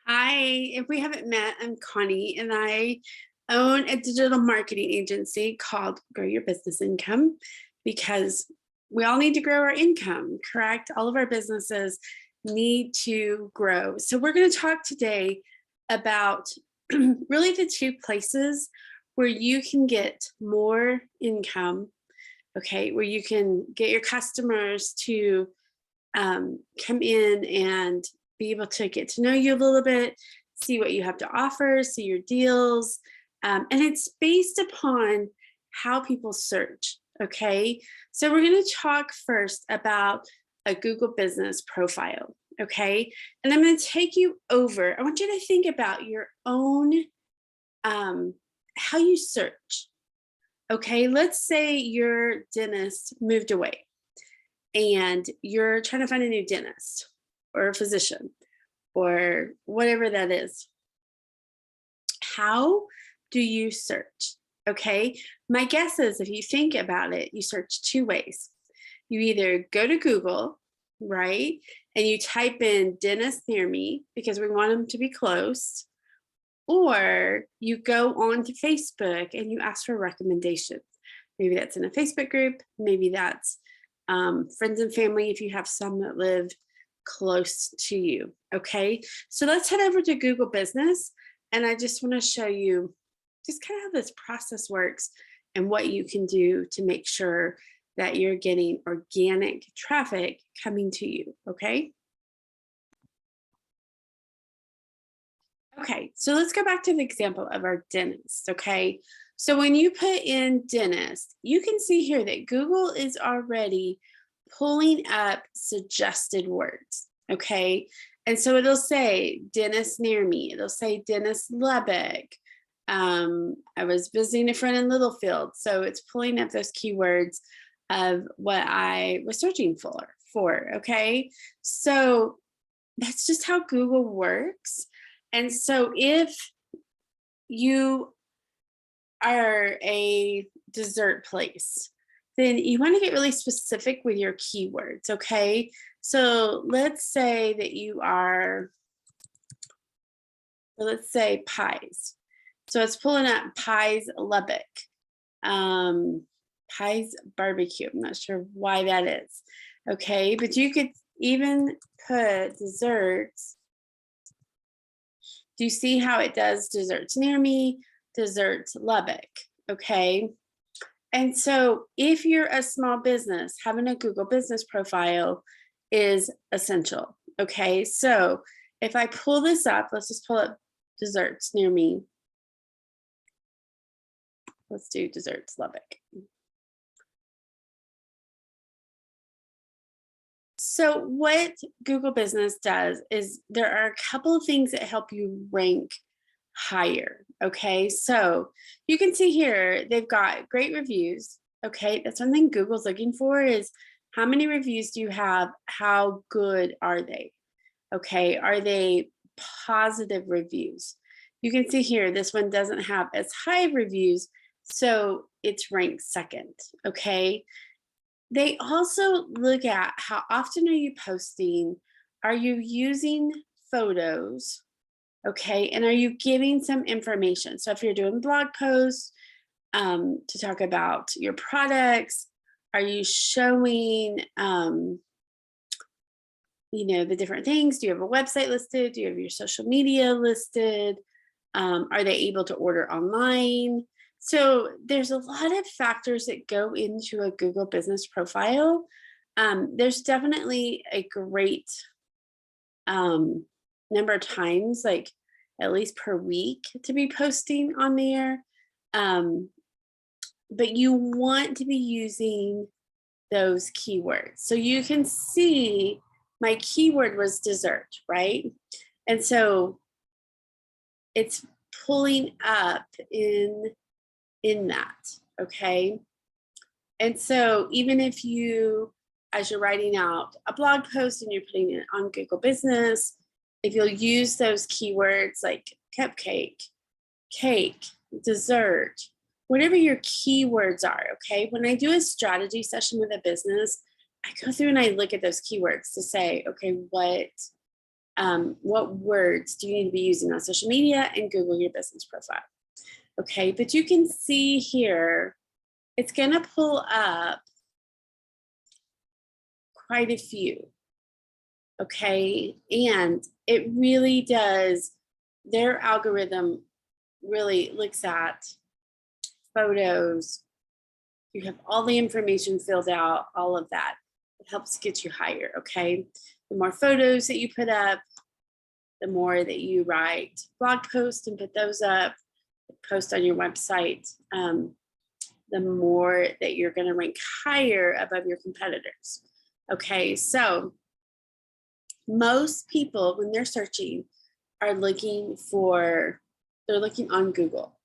Hi, if we haven't met, I'm Connie and I own a digital marketing agency called Grow Your Business Income because we all need to grow our income, correct? All of our businesses need to grow. So, we're going to talk today about really the two places where you can get more income, okay, where you can get your customers to come in and be able to get to know you a little bit, see what you have to offer, see your deals. And it's based upon how people search. Okay. So we're going to talk first about a Google business profile. Okay. And I'm going to take you over. I want you to think about your own, how you search. Okay. Let's say your dentist moved away and you're trying to find a new dentist or a physician or whatever that is. How do you search? Okay. My guess is if you think about it, you search two ways. You either go to Google, right? And you type in dentist near me because we want them to be close, or you go on to Facebook and you ask for recommendations. Maybe that's in a Facebook group, maybe that's friends and family if you have some that live close to you. Okay, so let's head over to Google Business, and I just want to show you just kind of how this process works and what you can do to make sure that you're getting organic traffic coming to you. Okay. Okay, so let's go back to the example of our dentist. Okay, so when you put in dentist, you can see here that Google is already pulling up suggested words. Okay, and so it'll say dentist near me, it'll say dentist Lubbock. I was visiting a friend in Littlefield, so it's pulling up those keywords of what I was searching for. Okay, so that's just how Google works. And so if you are a dessert place, then you want to get really specific with your keywords, okay? So let's say that you are, let's say pies. So it's pulling up pies Lubbock, um, pies barbecue. I'm not sure why that is, okay? But you could even put desserts. Do you see how it does desserts near me, desserts Lubbock? Okay. And so if you're a small business, having a Google business profile is essential. Okay. So if I pull this up, let's just pull up desserts near me. Let's do desserts Lubbock. So what Google Business does is there are a couple of things that help you rank higher. Okay, so you can see here they've got great reviews. Okay, that's one thing Google's looking for is how many reviews do you have? How good are they? Okay, are they positive reviews? You can see here this one doesn't have as high reviews, so it's ranked second. Okay, they also look at how often are you posting? Are you using photos? Okay, and are you giving some information? So if you're doing blog posts to talk about your products, are you showing, the different things? Do you have a website listed? Do you have your social media listed? Are they able to order online? So there's a lot of factors that go into a Google business profile. There's definitely a great number of times, like at least per week, to be posting on there. But you want to be using those keywords. So you can see my keyword was dessert, right? And so it's pulling up in that, okay? And so even if you, as you're writing out a blog post and you're putting it on Google Business, if you'll use those keywords like cupcake, cake, dessert, whatever your keywords are, okay? When I do a strategy session with a business, I go through and I look at those keywords to say, okay, what what words do you need to be using on social media, and Google your business profile. Okay, but you can see here, it's going to pull up quite a few. Okay, and it really does, their algorithm really looks at photos. You have all the information filled out, all of that. It helps get you higher, okay? The more photos that you put up, the more that you write blog posts and put those up, post on your website, the more that you're going to rank higher above your competitors. Okay, so most people, when they're searching, are looking on Google.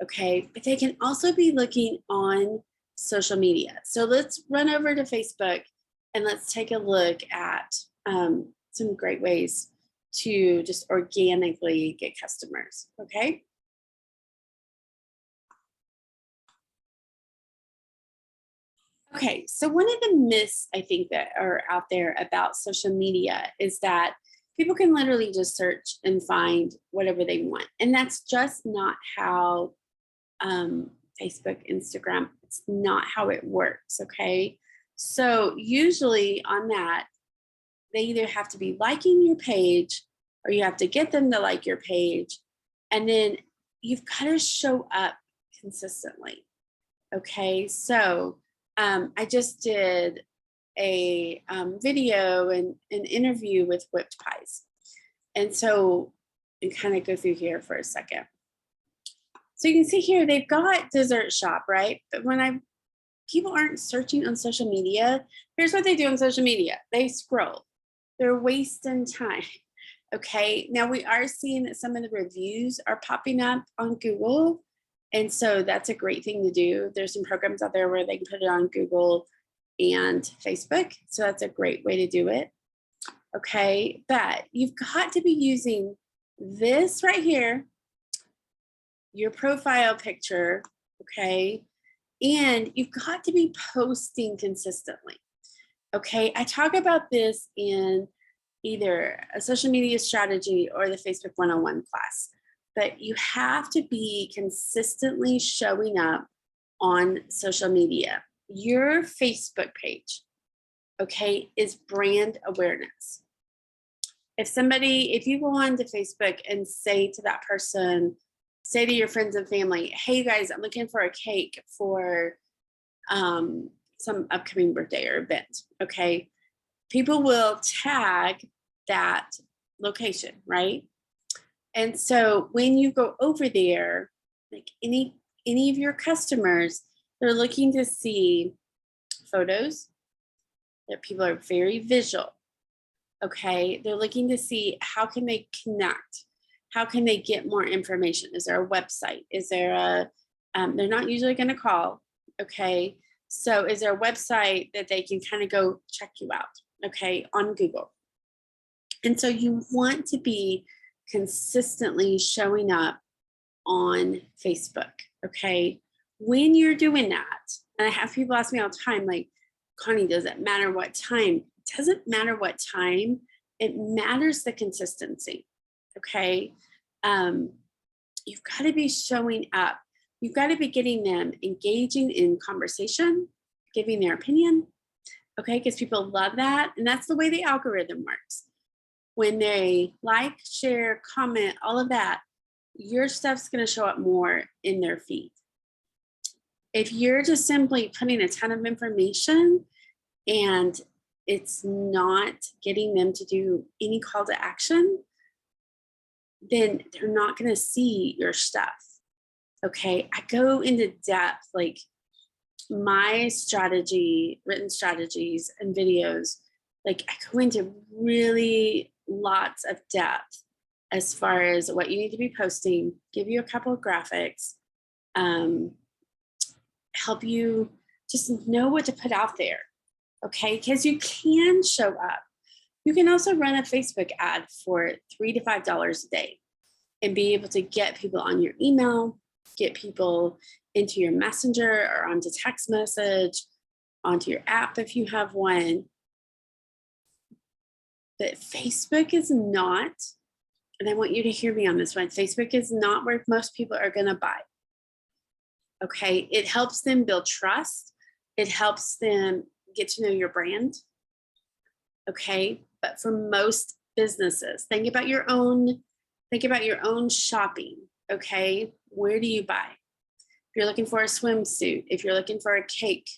Okay, but they can also be looking on social media. So let's run over to Facebook and let's take a look at some great ways to just organically get customers. Okay. Okay, so one of the myths I think that are out there about social media is that people can literally just search and find whatever they want. And that's just not how Facebook, Instagram, it's not how it works, okay? So usually on that, they either have to be liking your page or you have to get them to like your page. And then you've got to show up consistently, okay? So I just did a video and an interview with Whipped Pies. And so and kind of go through here for a second. So you can see here, they've got dessert shop, right? But when people aren't searching on social media, here's what they do on social media. They scroll, they're wasting time. Okay, now we are seeing that some of the reviews are popping up on Google. And so that's a great thing to do. There's some programs out there where they can put it on Google and Facebook. So that's a great way to do it. Okay, but you've got to be using this right here, your profile picture, okay? And you've got to be posting consistently, okay? I talk about this in either a social media strategy or the Facebook 101 class, but you have to be consistently showing up on social media. Your Facebook page, okay, is brand awareness. If you go on to Facebook and say to that person, say to your friends and family, hey you guys, I'm looking for a cake for some upcoming birthday or event, okay? People will tag that location, right? And so when you go over there, like any of your customers, they're looking to see photos, that people are very visual, okay? They're looking to see how can they connect, how can they get more information? Is there a website? Is there they're not usually gonna call, okay? So is there a website that they can kind of go check you out, okay, on Google? And so you want to be consistently showing up on Facebook, okay? When you're doing that, and I have people ask me all the time, like, Connie, does it matter what time? It doesn't matter what time, it matters the consistency, okay? You've got to be showing up. You've got to be getting them engaging in conversation, giving their opinion, okay? Because people love that. And that's the way the algorithm works. When they like, share, comment, all of that, your stuff's going to show up more in their feed. If you're just simply putting a ton of information and it's not getting them to do any call to action, then they're not going to see your stuff. Okay, I go into depth, like my strategy, written strategies and videos, like I go into really lots of depth as far as what you need to be posting, give you a couple of graphics, help you just know what to put out there, okay? Because you can show up. You can also run a Facebook ad for $3 to $5 a day and be able to get people on your email, get people into your messenger or onto text message, onto your app if you have one. But Facebook is not, and I want you to hear me on this one, Facebook is not where most people are going to buy. Okay, it helps them build trust. It helps them get to know your brand. Okay, but for most businesses, think about your own shopping. Okay, where do you buy? If you're looking for a swimsuit, if you're looking for a cake,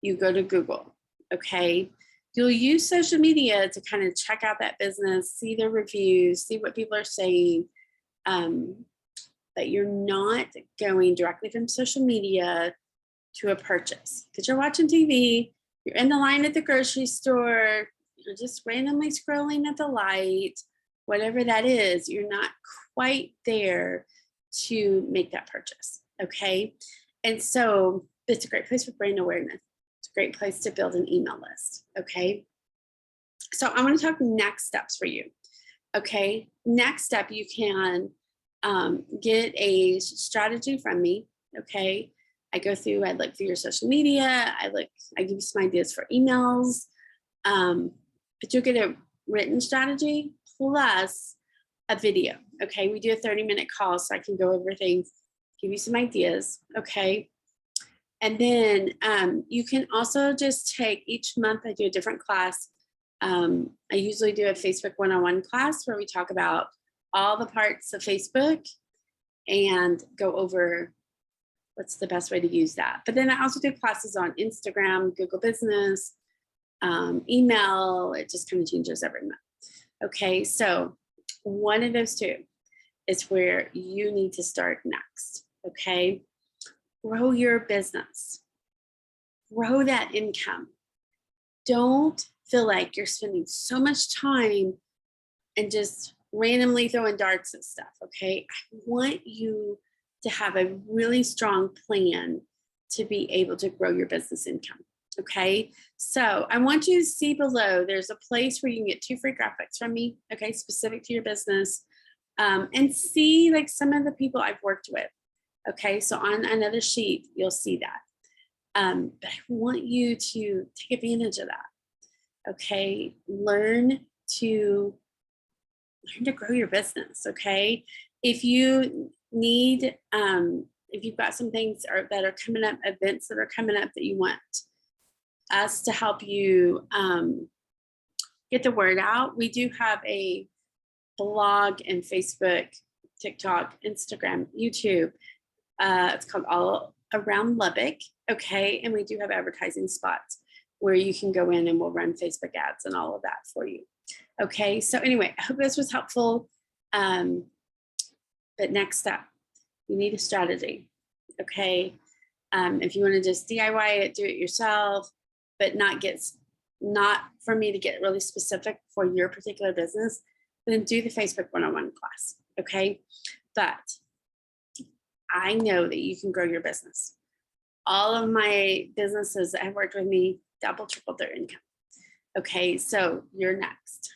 you go to Google. Okay, you'll use social media to kind of check out that business, see their reviews, see what people are saying. But you're not going directly from social media to a purchase because you're watching TV, you're in the line at the grocery store, you're just randomly scrolling at the light, whatever that is, you're not quite there to make that purchase. Okay. And so it's a great place for brand awareness. It's a great place to build an email list. Okay. So I want to talk next steps for you. Okay. Next step, you can get a strategy from me. Okay. I look through your social media. I give you some ideas for emails. But you'll get a written strategy plus a video. Okay. We do a 30-minute call so I can go over things, give you some ideas. Okay. And then you can also just take each month, I do a different class. I usually do a Facebook 101 class where we talk about all the parts of Facebook and go over what's the best way to use that. But then I also do classes on Instagram, Google Business, email. It just kind of changes every month. Okay, so one of those two is where you need to start next. Okay, grow your business, grow that income. Don't feel like you're spending so much time and just randomly throwing darts at stuff. Okay, I want you to have a really strong plan to be able to grow your business income. Okay, so I want you to see below, there's a place where you can get 2 free graphics from me, okay, specific to your business, and see like some of the people I've worked with. Okay, so on another sheet, you'll see that. But I want you to take advantage of that. Okay, learn to grow your business. Okay, if you need, if you've got some things that are coming up, events that are coming up that you want us to help you get the word out, we do have a blog and Facebook, TikTok, Instagram, YouTube. It's called All Around Lubbock. Okay, and we do have advertising spots where you can go in and we'll run Facebook ads and all of that for you. Okay, so anyway, I hope this was helpful. But next step, you need a strategy. Okay, if you want to just DIY it, do it yourself, but not for me to get really specific for your particular business, then do the Facebook 101 class. Okay, but I know that you can grow your business. All of my businesses that have worked with me double, tripled their income. Okay, so you're next.